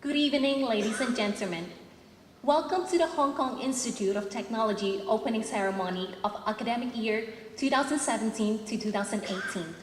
Good evening, ladies and gentlemen. Welcome to the Hong Kong Institute of Technology opening ceremony of academic year 2017 to 2018.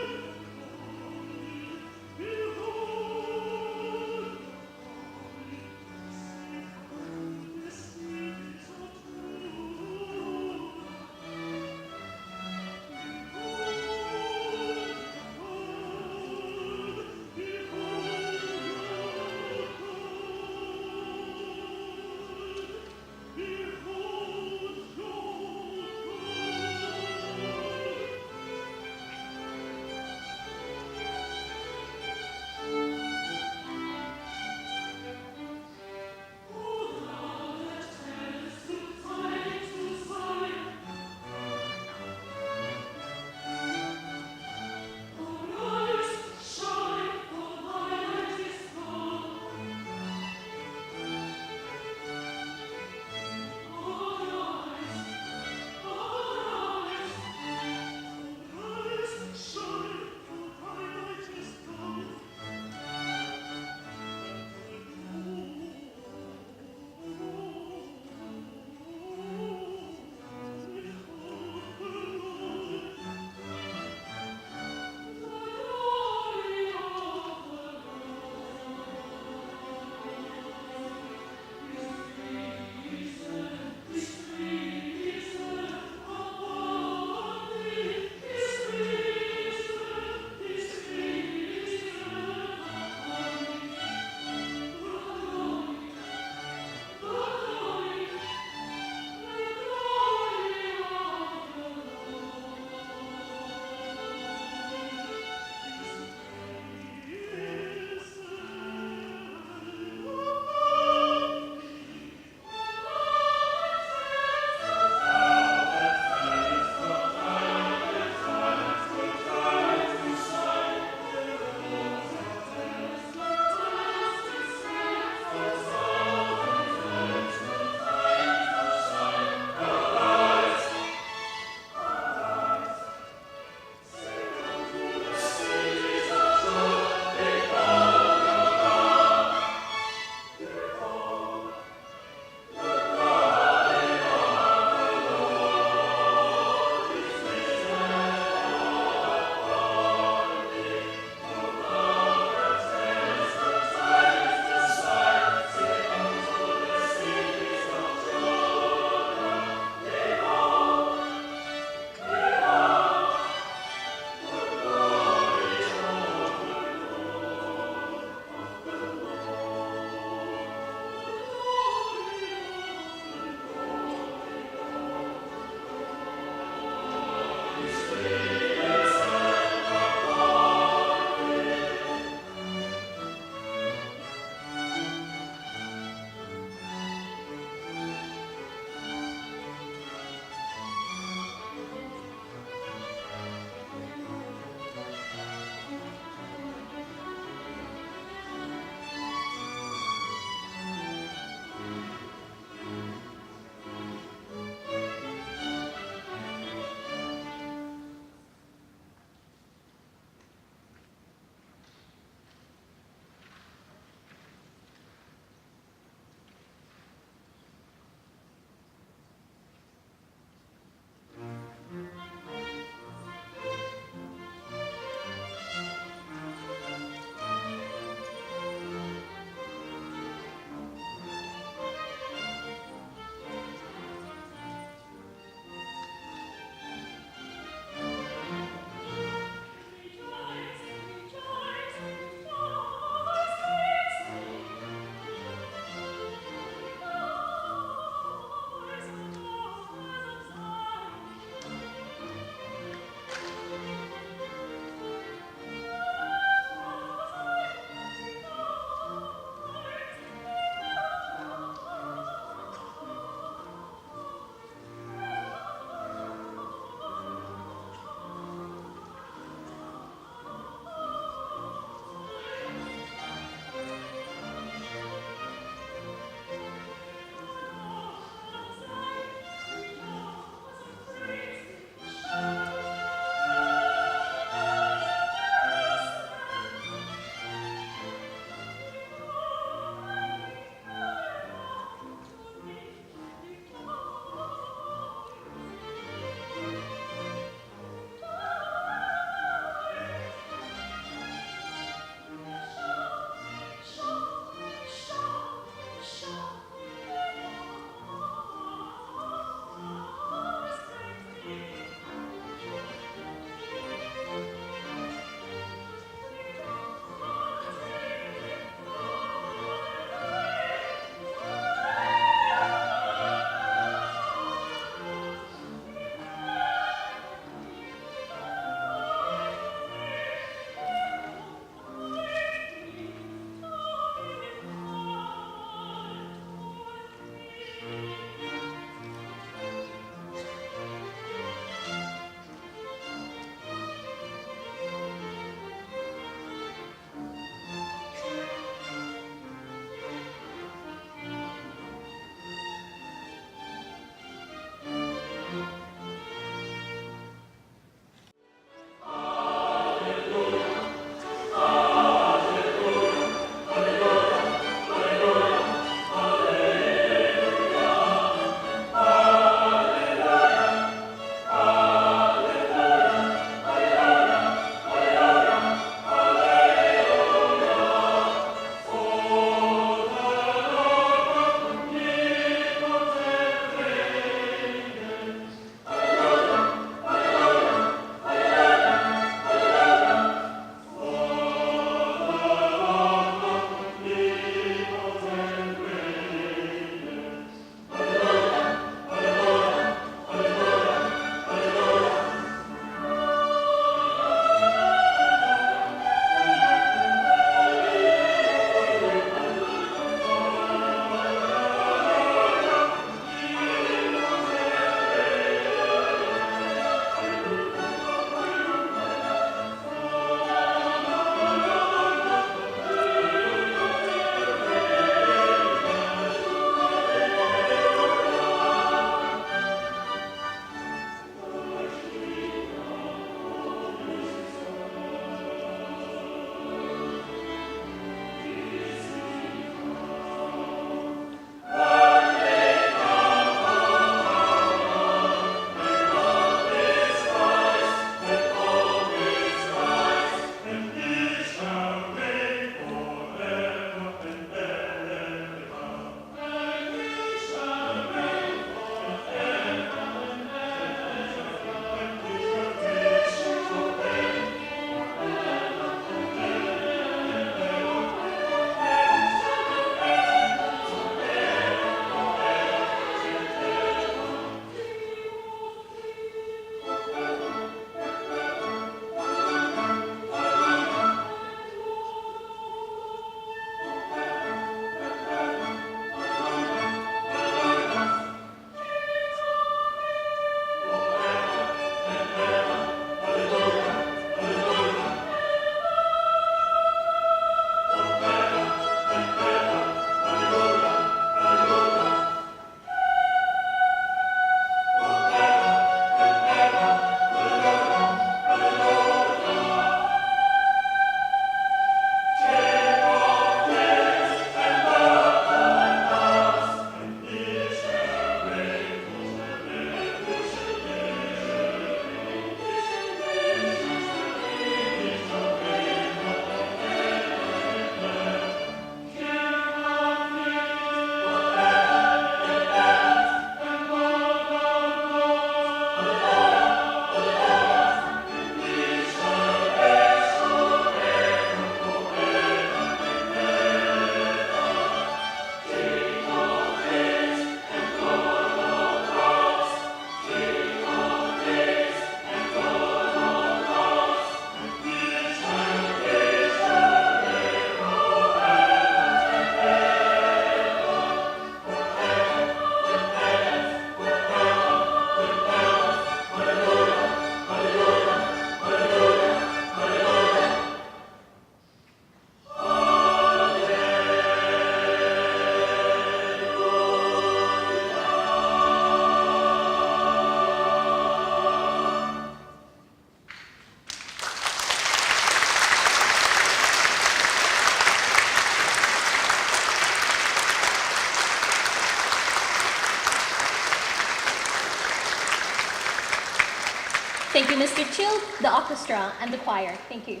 Thank you, Mr. Chill, the orchestra, and the choir. Thank you.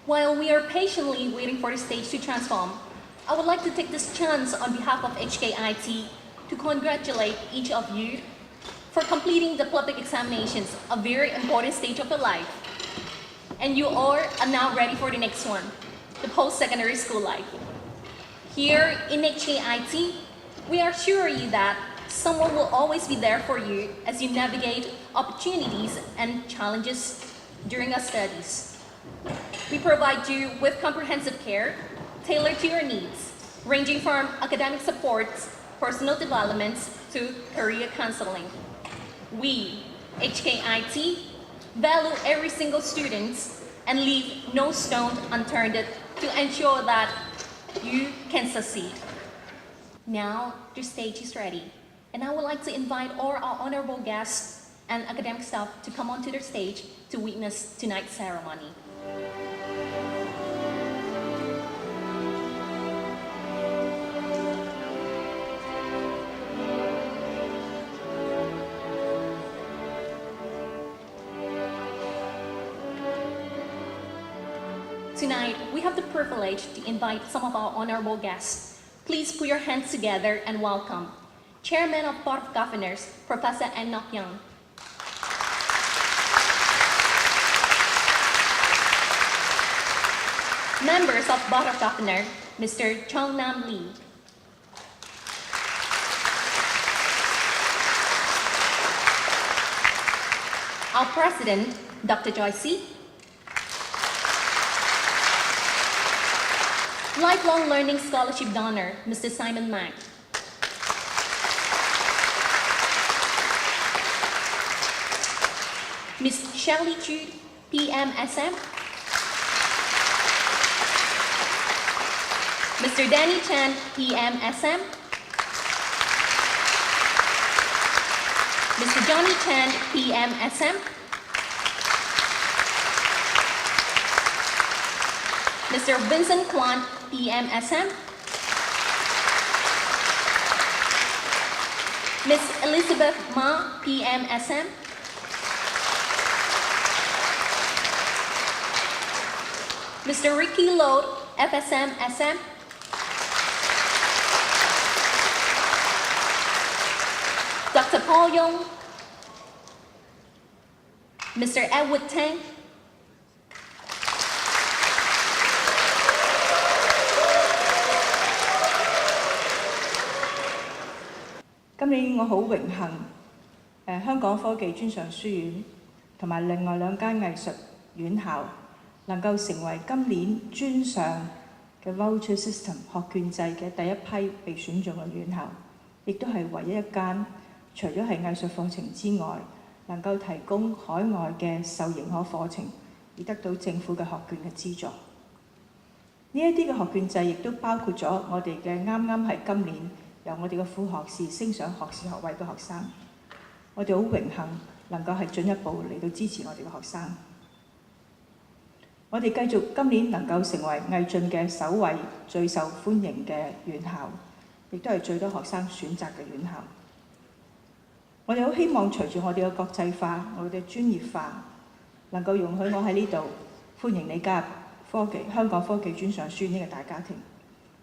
While we are patiently waiting for the stage to transform, I would like to take this chance on behalf of HKIT to congratulate each of you for completing the public examinations, a very important stage of your life. And you all are now ready for the next one, the post-secondary school life. Here in HKIT, we assure you that someone will always be there for you as you navigate opportunities and challenges during your studies. We provide you with comprehensive care tailored to your needs, ranging from academic supports, personal developments, to career counseling. We, HKIT, value every single student and leave no stone unturned to ensure that you can succeed. Now, the stage is ready, and I would like to invite all our honorable guests and academic staff to come onto the stage to witness tonight's ceremony. Tonight, we have the privilege to invite some of our honorable guests. Please put your hands together and welcome Chairman of Board of Governors, Professor Enoch Young. Members of Board of Governors, Mr. Chong Nam Lee. Our President, Dr. Joyce. Lifelong Learning Scholarship donor, Mr. Simon Mack. Ms. Shelley Jude, PMSM. Mr. Danny Chan, PMSM. Mr. Johnny Chan, PMSM. Mr. Vincent Kwan, PMSM. Ms. Elizabeth Ma, PMSM. Mr. Ricky Lode, FSM SM. Dr. Paul Yong. Mr. Edward Tang.今年我好榮幸，香港科技專上書院同埋另外兩間藝術院校能夠成為今年專上嘅 voucher system 學券制嘅第一批被選中嘅院校，亦都係唯一一間除咗係藝術課程之外，能夠提供海外嘅受認可課程而得到政府嘅學券嘅資助。呢一啲嘅學券制亦都包括咗我哋嘅啱係今年由我哋嘅副學士升上學士學位嘅學生，我哋好榮幸能夠係進一步嚟到支持我哋嘅學生。我哋繼續今年能夠成為毅進嘅首位最受歡迎嘅院校，亦都係最多學生選擇嘅院校。我哋好希望隨住我哋嘅國際化、我哋嘅專業化，能夠容許我喺呢度歡迎你加入香港科技專上書院呢個大家庭。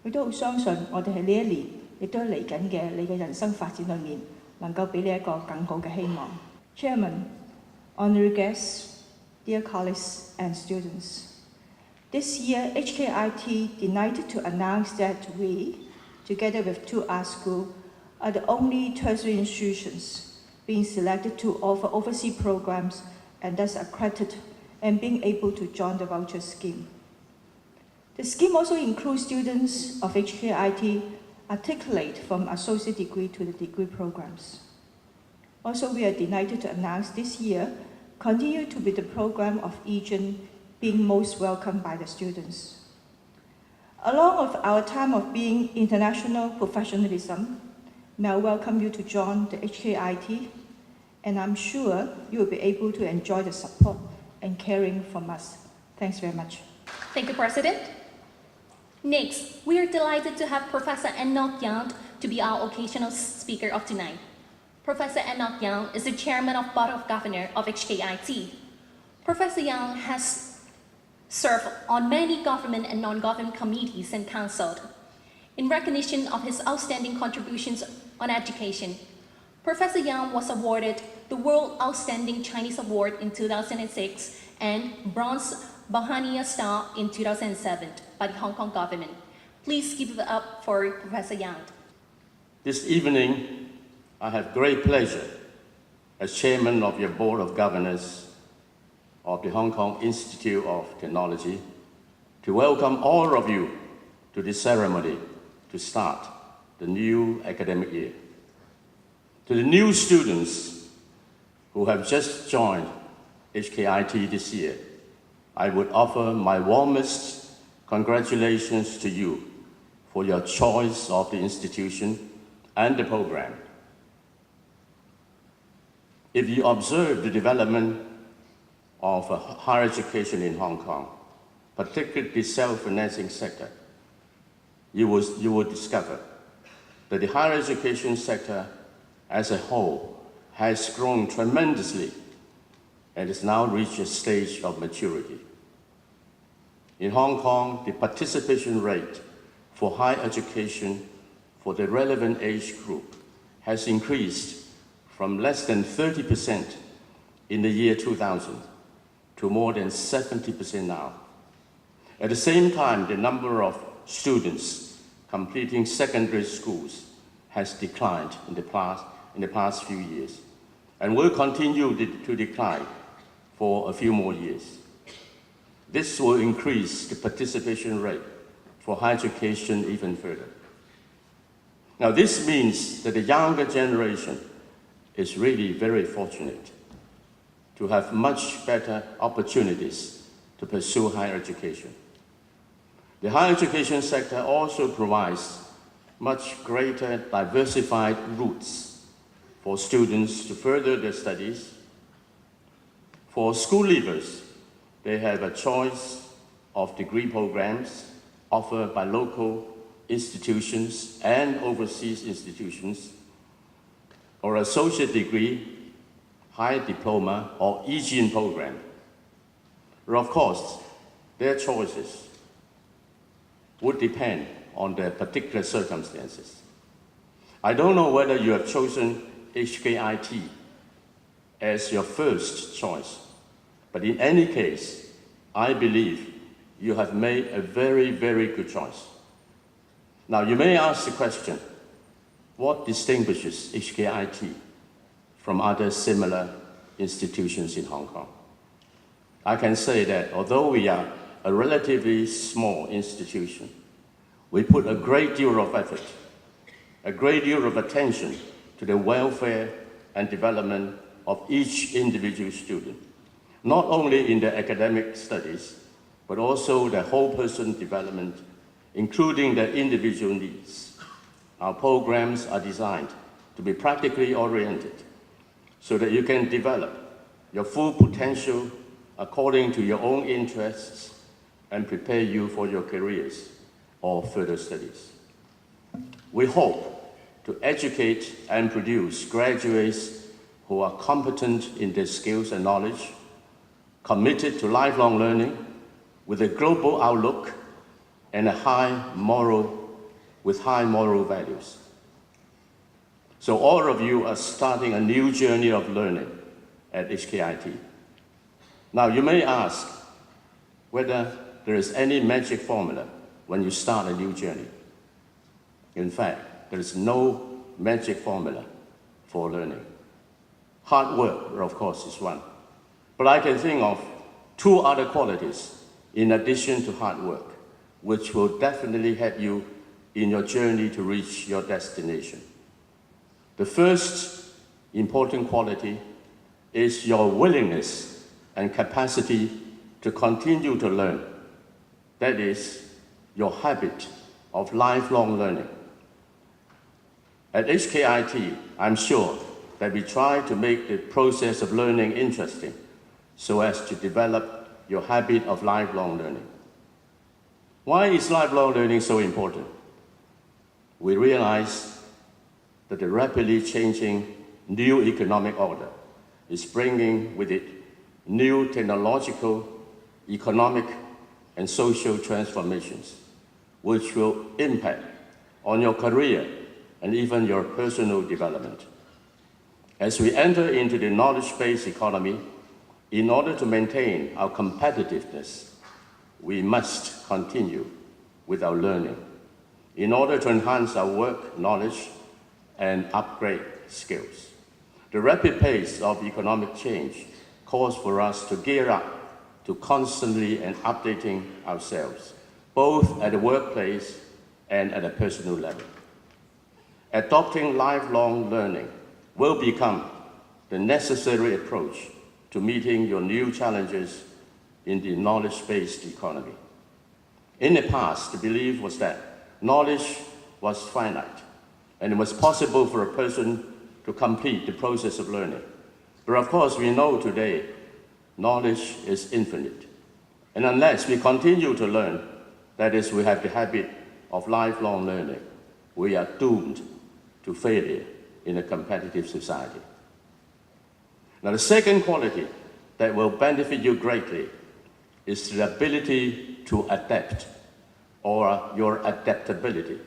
亦都好相信我哋喺呢一年，亦都嚟緊嘅你嘅人生發展裏面，能夠俾你一個更好嘅希望。Chairman, honorary guests, dear colleagues and students, this year HKIT delighted to announce that we, together with two art schools, are the only tertiary institutions being selected to offer overseas programs and thus accredited and being able to join the voucher scheme. The scheme also includes students of HKIT articulate from associate degree to the degree programs. Also, we are delighted to announce this year continue to be the program of Egypt being most welcomed by the students. Along with our time of being international professionalism, may I welcome you to join the HKIT, and I'm sure you will be able to enjoy the support and caring from us. Thanks very much. Thank you, President. Next, we are delighted to have Professor Enoch Young to be our occasional speaker of tonight. Professor Enoch Young is the Chairman of Board of Governors of HKIT. Professor Young has served on many government and non-government committees and councils. In recognition of his outstanding contributions on education, Professor Young was awarded the World Outstanding Chinese Award in 2006 and Bronze Bahania Star in 2007 by the Hong Kong government. Please give it up for Professor Young. This evening, I have great pleasure as Chairman of your Board of Governors of the Hong Kong Institute of Technology to welcome all of you to this ceremony to start the new academic year. To the new students who have just joined HKIT this year, I would offer my warmest congratulations to you for your choice of the institution and the program. If you observe the development of higher education in Hong Kong, particularly the self-financing sector, you will discover that the higher education sector as a whole has grown tremendously and has now reached a stage of maturity. In Hong Kong, the participation rate for higher education for the relevant age group has increased from less than 30% in the year 2000 to more than 70% now. At the same time, the number of students completing secondary schools has declined in the past few years and will continue to decline for a few more years. This will increase the participation rate for higher education even further. Now, this means that the younger generation is really very fortunate to have much better opportunities to pursue higher education. The higher education sector also provides much greater diversified routes for students to further their studies. For school leavers, they have a choice of degree programs offered by local institutions and overseas institutions, or associate degree, high diploma, or EGN program. But of course, their choices would depend on their particular circumstances. I don't know whether you have chosen HKIT as your first choice, but in any case, I believe you have made a very, very good choice. Now, you may ask the question, what distinguishes HKIT from other similar institutions in Hong Kong? I can say that although we are a relatively small institution, we put a great deal of effort, a great deal of attention to the welfare and development of each individual student, not only in their academic studies, but also their whole person development, including their individual needs. Our programs are designed to be practically oriented so that you can develop your full potential according to your own interests and prepare you for your careers or further studies. We hope to educate and produce graduates who are competent in their skills and knowledge, committed to lifelong learning, with a global outlook and high moral values. So all of you are starting a new journey of learning at HKIT. Now, you may ask whether there is any magic formula when you start a new journey. In fact, there is no magic formula for learning. Hard work, of course, is one. But I can think of two other qualities in addition to hard work, which will definitely help you in your journey to reach your destination. The first important quality is your willingness and capacity to continue to learn. That is, your habit of lifelong learning. At HKIT, I'm sure that we try to make the process of learning interesting so as to develop your habit of lifelong learning. Why is lifelong learning so important? We realize that the rapidly changing new economic order is bringing with it new technological, economic, and social transformations, which will impact on your career and even your personal development. As we enter into the knowledge-based economy, in order to maintain our competitiveness, we must continue with our learning in order to enhance our work knowledge and upgrade skills. The rapid pace of economic change calls for us to gear up to constantly and updating ourselves, both at the workplace and at a personal level. Adopting lifelong learning will become the necessary approach to meeting your new challenges in the knowledge-based economy. In the past, the belief was that knowledge was finite, and it was possible for a person to complete the process of learning. But of course, we know today, knowledge is infinite. And unless we continue to learn, that is, we have the habit of lifelong learning, we are doomed to failure in a competitive society. Now, the second quality that will benefit you greatly is the ability to adapt, or your adaptability.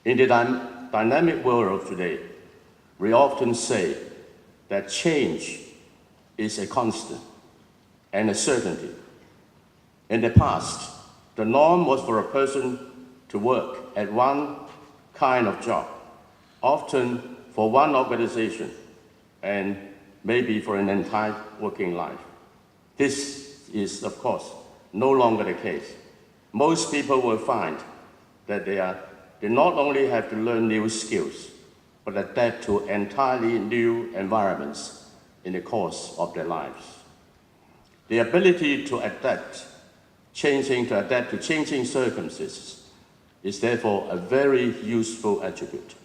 In the dynamic world of today, we often say that change is a constant and a certainty. In the past, the norm was for a person to work at one kind of job, often for one organization, and maybe for an entire working life. This is, of course, no longer the case. Most people will find that they not only have to learn new skills, but adapt to entirely new environments in the course of their lives. The ability to adapt to changing circumstances is therefore a very useful attribute.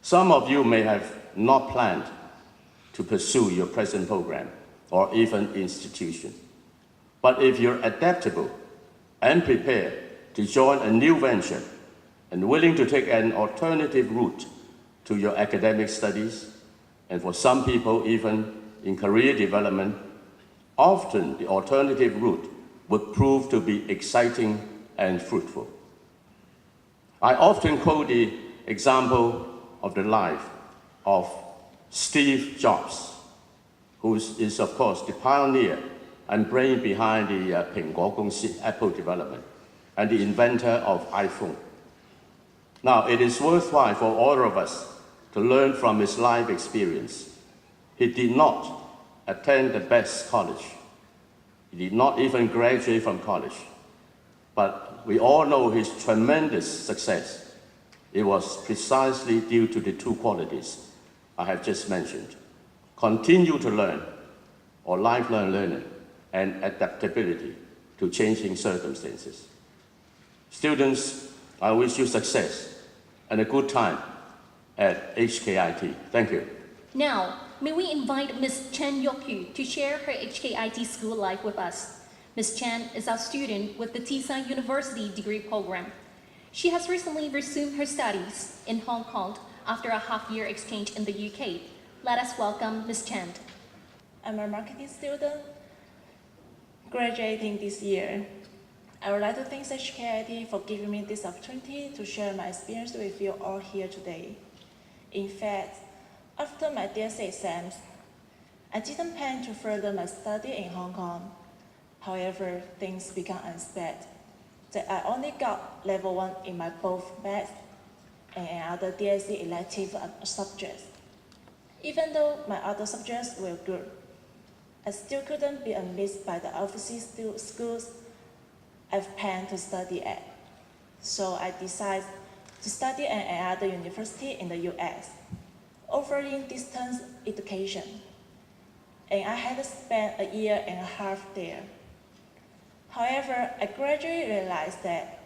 Some of you may have not planned to pursue your present program or even institution. But if you're adaptable and prepared to join a new venture and willing to take an alternative route to your academic studies, and for some people even in career development, often the alternative route would prove to be exciting and fruitful. I often quote the example of the life of Steve Jobs, who is, of course, the pioneer and brain behind the 蘋果公司 Apple development, and the inventor of iPhone. Now, it is worthwhile for all of us to learn from his life experience. He did not attend the best college. He did not even graduate from college. But we all know his tremendous success. It was precisely due to the two qualities I have just mentioned: continue to learn, or lifelong learning, and adaptability to changing circumstances. Students, I wish you success and a good time at HKIT. Thank you. Now, may we invite Ms. Chen Yokyu to share her HKIT school life with us. Ms. Chen is our student with the Tisai University degree program. She has recently resumed her studies in Hong Kong after a half-year exchange in the UK. Let us welcome Ms. Chen. I'm a marketing student graduating this year. I would like to thank HKIT for giving me this opportunity to share my experience with you all here today. In fact, after my DSE exams, I didn't plan to further my study in Hong Kong. However, things began unexpected. That I only got level 1 in my both math and other DSE elective subjects. Even though my other subjects were good, I still couldn't be admitted by the overseas schools I've planned to study at. So I decided to study at another university in the US, offering distance education. And I had spent a year and a half there. However, I gradually realized that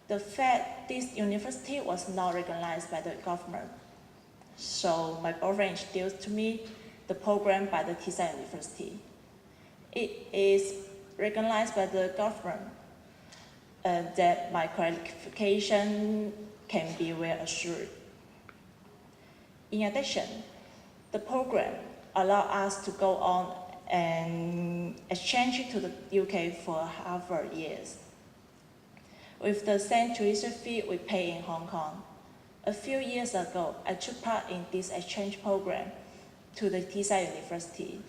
the fact this university was not recognized by the government. So my boyfriend introduced to me the program by the Tisai University. It is recognized by the government that my qualification can be well assured. In addition, the program allowed us to go on and exchange to the UK for half years. With the same tuition fee we pay in Hong Kong. A few years ago, I took part in this exchange program to the Teesside University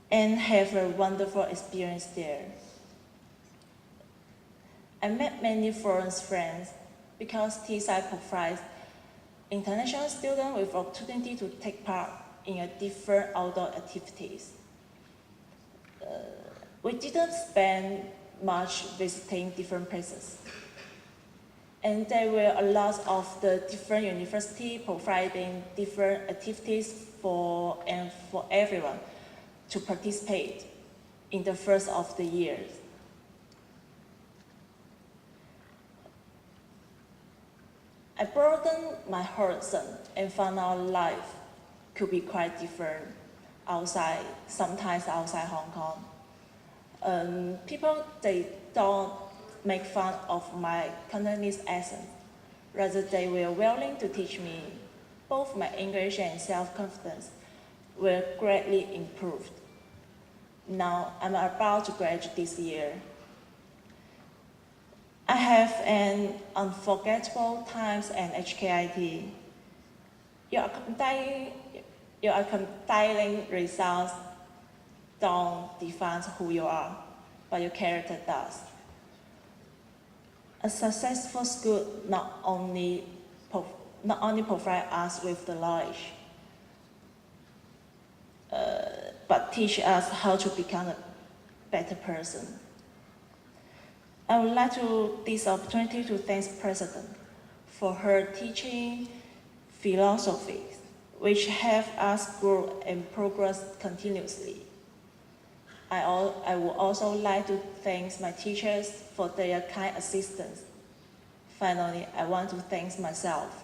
and have a wonderful experience there. I met many foreign friends because Teesside provides international students with opportunity to take part in different outdoor activities. We didn't spend much visiting different places. And there were a lot of the different universities providing different activities for everyone to participate in the first of the years. I broadened my horizon and found out life could be quite different sometimes outside Hong Kong. People, they don't make fun of my Cantonese accent. Rather, they were willing to teach me. Both my English and self-confidence were greatly improved. Now, I'm about to graduate this year. I have an unforgettable times at HKIT. Your accommodating results don't define who you are, but your character does. A successful school not only provide us with the knowledge, but teach us how to become a better person. I would like to this opportunity to thank the President for her teaching philosophies, which have us grow and progress continuously. I would also like to thank my teachers for their kind assistance. Finally, I want to thank myself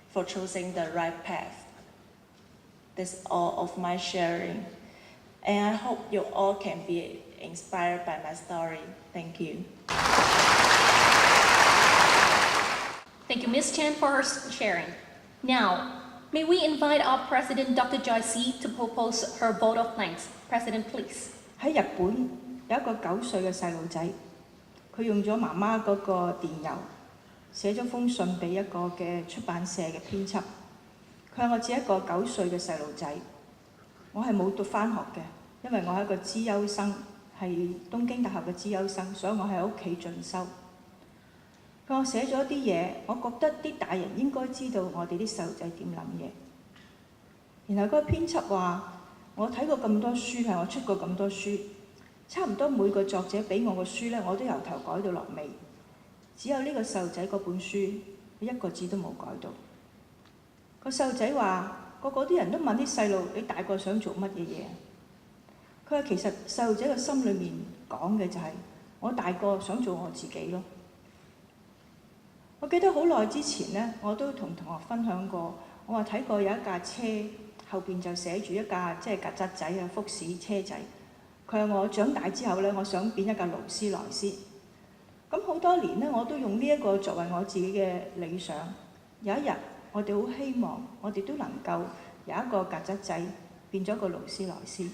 for choosing the right path. That's all of my sharing. And I hope you all can be inspired by my story. Thank you. Thank you, Ms. Chan, for her sharing. Now, may we invite our President, Dr. Joyce Lee, to propose her vote of thanks. President, please. 喺日本有一個9歲嘅細路仔，佢用咗媽媽嗰個電郵寫咗封信俾一個嘅出版社嘅編輯。佢話我只係一個9歲嘅細路仔，我係冇讀返學嘅，因為我係一個資優生，係東京大學嘅資優生，所以我喺屋企進修。佢話我寫咗啲嘢，我覺得啲大人應該知道我哋啲細路仔點諗嘢。然後嗰個編輯話：我睇過咁多書，係我出過咁多書，差唔多每個作者俾我個書咧，我都由頭改到落尾。只有呢個細路仔嗰本書，佢一個字都冇改到。個細路仔話：個啲人都問啲細路：你大個想做乜嘢嘢？佢話其實細路仔嘅心裏面講嘅就係：我大個想做我自己咯。我記得好耐之前咧，我都同同學分享過，我話睇過有一架車。後邊就寫住一架即係曱甴仔啊，福士車仔。佢話我長大之後咧，我想變一架勞斯萊斯。咁好多年咧，我都用呢一個作為我自己嘅理想。有一日，我哋好希望我哋都能夠有一個曱甴仔變咗個勞斯萊斯。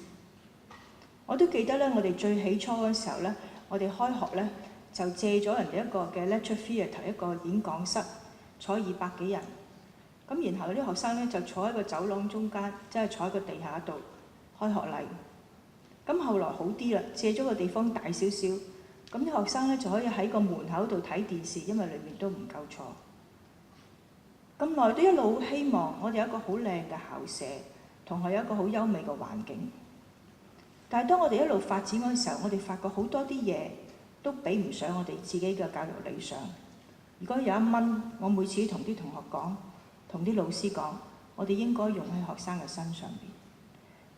我都記得咧，我哋最起初嗰時候咧，我哋開學咧就借咗人哋一個嘅 lecture theatre 一個演講室，坐200幾人。咁然後啲學生咧就坐喺個走廊中間，即係坐喺個地下度開學禮。咁後來好啲啦，借咗個地方大少少，咁啲學生咧就可以喺個門口度睇電視，因為裏面都唔夠坐。咁耐都一路好希望我哋有一個好靚嘅校舍，同學有一個好優美嘅環境。但係當我哋一路發展嗰陣時候，我哋發覺好多啲嘢都比唔上我哋自己嘅教育理想。如果有1蚊，我每次同啲同學講。同啲老師講，我哋應該用喺學生嘅身上邊。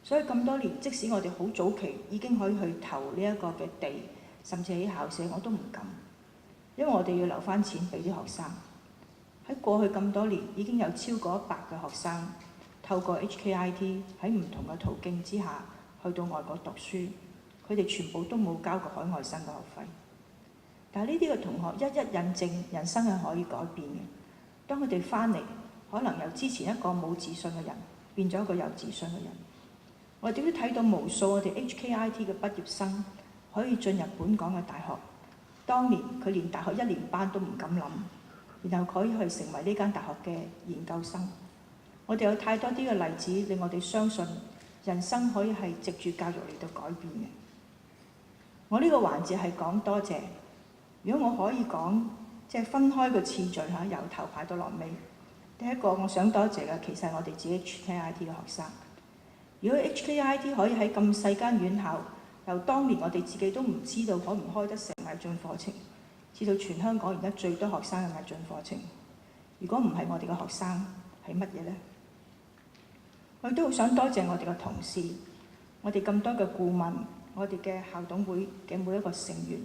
所以咁多年，即使我哋好早期已經可以去投呢一個嘅地，甚至喺校舍，我都唔敢，因為我哋要留翻錢俾啲學生。喺過去咁多年，已經有超過100嘅學生透過 HKIT 喺唔同嘅途徑之下去到外國讀書，佢哋全部都冇交過海外生嘅學費。但係呢啲嘅同學一印證人生係可以改變嘅。當佢哋翻嚟，可能由之前一個冇自信嘅人變咗一個有自信嘅人。我哋都睇到無數我哋 HKIT 嘅畢業生可以進入本港嘅大學，當年佢連大學1年班都唔敢諗，然後可以去成為呢間大學嘅研究生。我哋有太多啲嘅例子令我哋相信人生可以係藉住教育嚟到改變嘅。我呢個環節係講多謝。如果我可以講，即係分開個次序嚇，由頭排到落尾。第一個我想多謝嘅其實係我哋自己 HKIT 嘅學生。如果 HKIT 可以喺咁細間院校，由當年我哋自己都唔知道可唔開得成毅進課程，至到全香港而家最多學生嘅毅進課程，如果唔係我哋嘅學生係乜嘢呢？我亦都好想多謝我哋嘅同事，我哋咁多嘅顧問，我哋嘅校董會嘅每一個成員，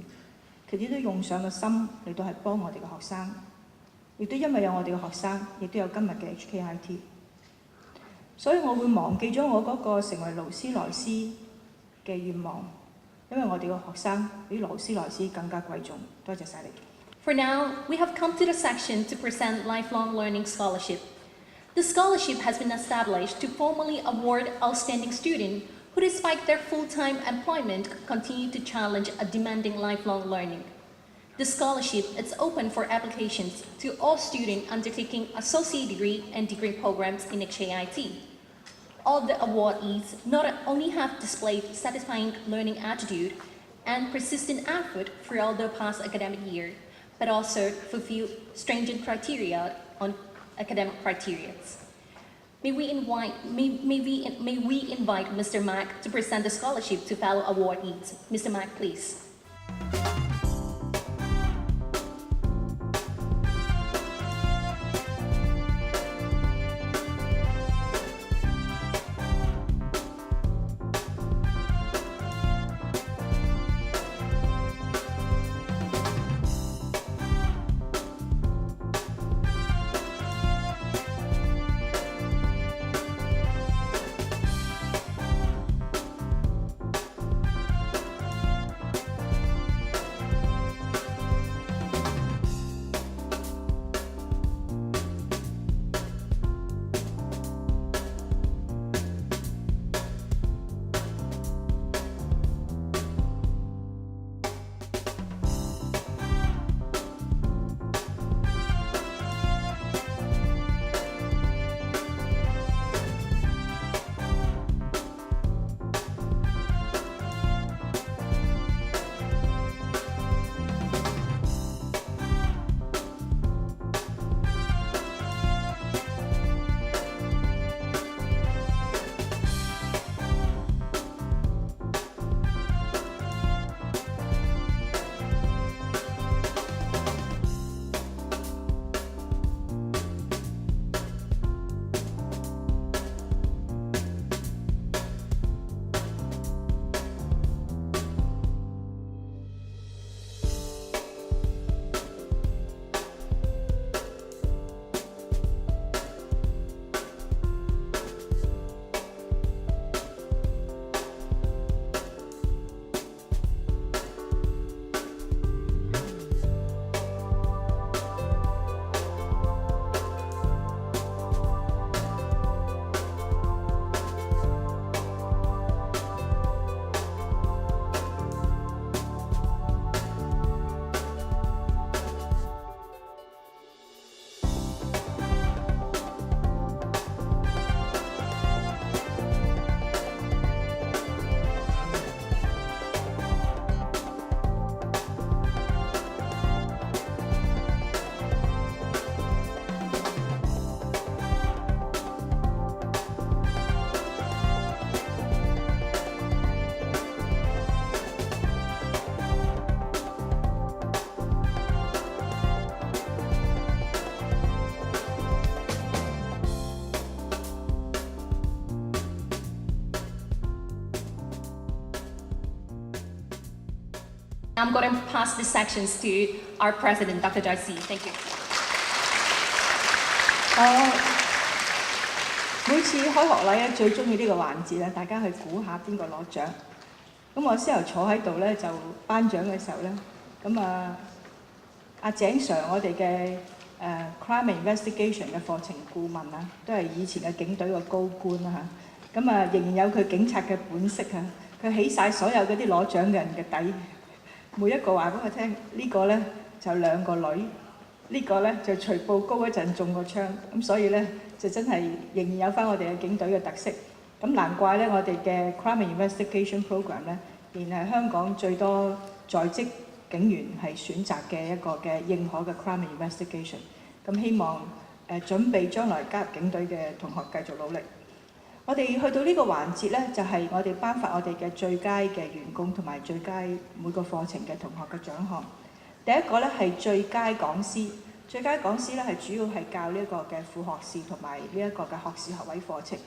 佢哋都用上個心嚟到係幫我哋嘅學生，亦都因為有我哋嘅學生，亦都有今日嘅 HKIT。所以我會忘記咗我嗰個成為勞斯萊斯嘅願望，因為我哋嘅學生比勞斯萊斯更加貴重。多謝晒你。For now, we have come to the section to present Lifelong Learning Scholarship. The scholarship has been established to formally award outstanding students who, despite their full-time employment, continue to challenge a demanding lifelong learning. The scholarship is open for applications to all students undertaking associate degree and degree programs in HKIT. All the awardees not only have displayed satisfying learning attitude and persistent effort throughout their past academic year, but also fulfill stringent criteria on academic criteria. May we invite Mr. Mack to present the scholarship to fellow awardees. Mr. Mack, please. I'm going to pass the sections to our president, Dr. Joyce. Thank you. 每次開學禮咧，最中意呢個環節咧，大家去估下邊個攞獎。咁我先頭坐喺度咧，就頒獎嘅時候咧，咁阿井 Sir 我哋嘅 crime investigation 嘅課程顧問啦，都係以前嘅警隊嘅高官啦嚇。咁啊，仍然有佢警察嘅本色啊！佢起晒所有嗰啲攞獎嘅人嘅底，每一個話俾我聽，呢個咧就2個女，呢個咧就隨步高嗰陣中過槍，咁所以咧就真係仍然有翻我哋嘅警隊嘅特色。咁難怪咧，我哋嘅 crime investigation program 咧，仍然係香港最多在職警員係選擇嘅一個嘅認可嘅 crime investigation。咁希望準備將來加入警隊嘅同學繼續努力。我哋去到呢個環節咧，就係我哋頒發我哋嘅最佳嘅員工同埋最佳每個課程嘅同學嘅獎項。第一個咧係最佳講師，最佳講師咧係主要係教呢一個嘅副學士同埋呢一個嘅學士學位課程。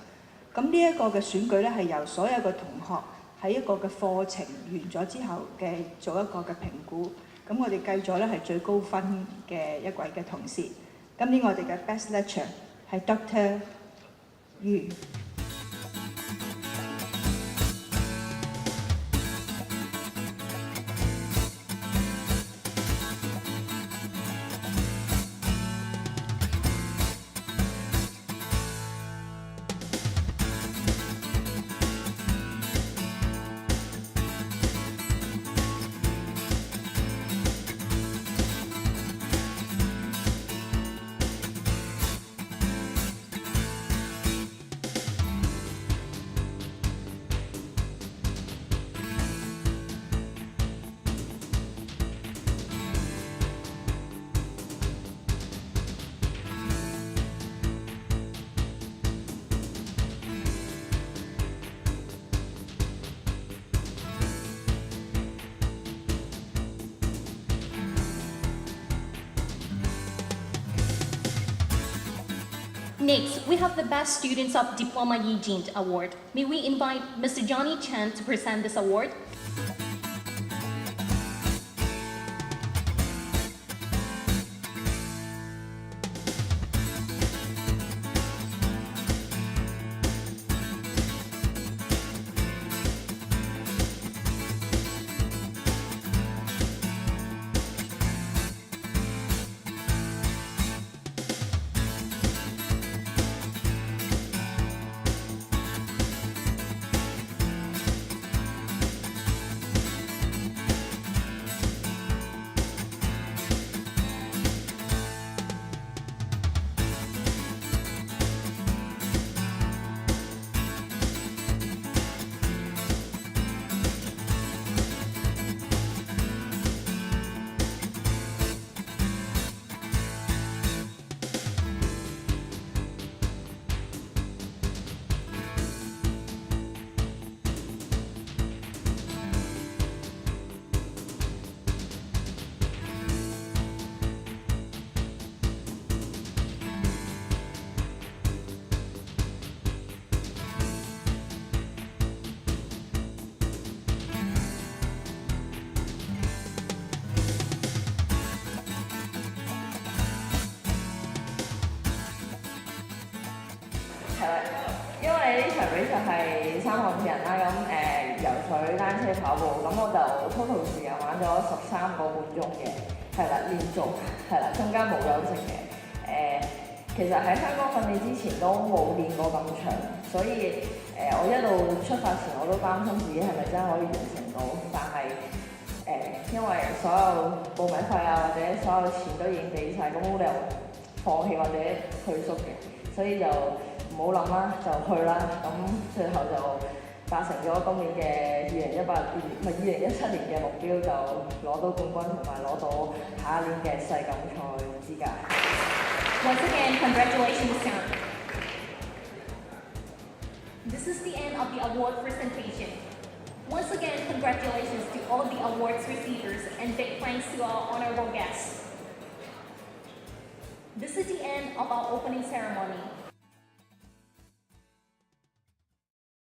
咁呢一個嘅選舉咧係由所有嘅同學喺一個嘅課程完咗之後嘅做一個嘅評估。咁我哋計咗咧係最高分嘅一位嘅同事。今年我哋嘅 Best Lecturer 係 Dr. Yu。Next, we have the Best Students of Diploma Eugene Award. May we invite Mr. Johnny Chan to present this award?比賽係3項鐵人啦，咁游水、單車、跑步，咁我就 total 時間玩咗13個半鐘嘅，係啦，連續係啦，中間冇休息嘅。其實喺香港訓練之前都冇練過咁長，所以我一路出發前我都擔心自己係咪真係可以完成到，但係因為所有報名費啊或者所有錢都已經俾晒，咁冇理由放棄或者退縮嘅，所以就唔好諗啦，就去啦。咁最後就達成咗今年嘅2017年嘅目標，就攞到冠軍同埋攞到下一年嘅世錦賽資格。Once again, congratulations, Chan. This is the end of the award presentation. Once again, congratulations to all the awards receivers and big thanks to our honorable guests. This is the end of our opening ceremony.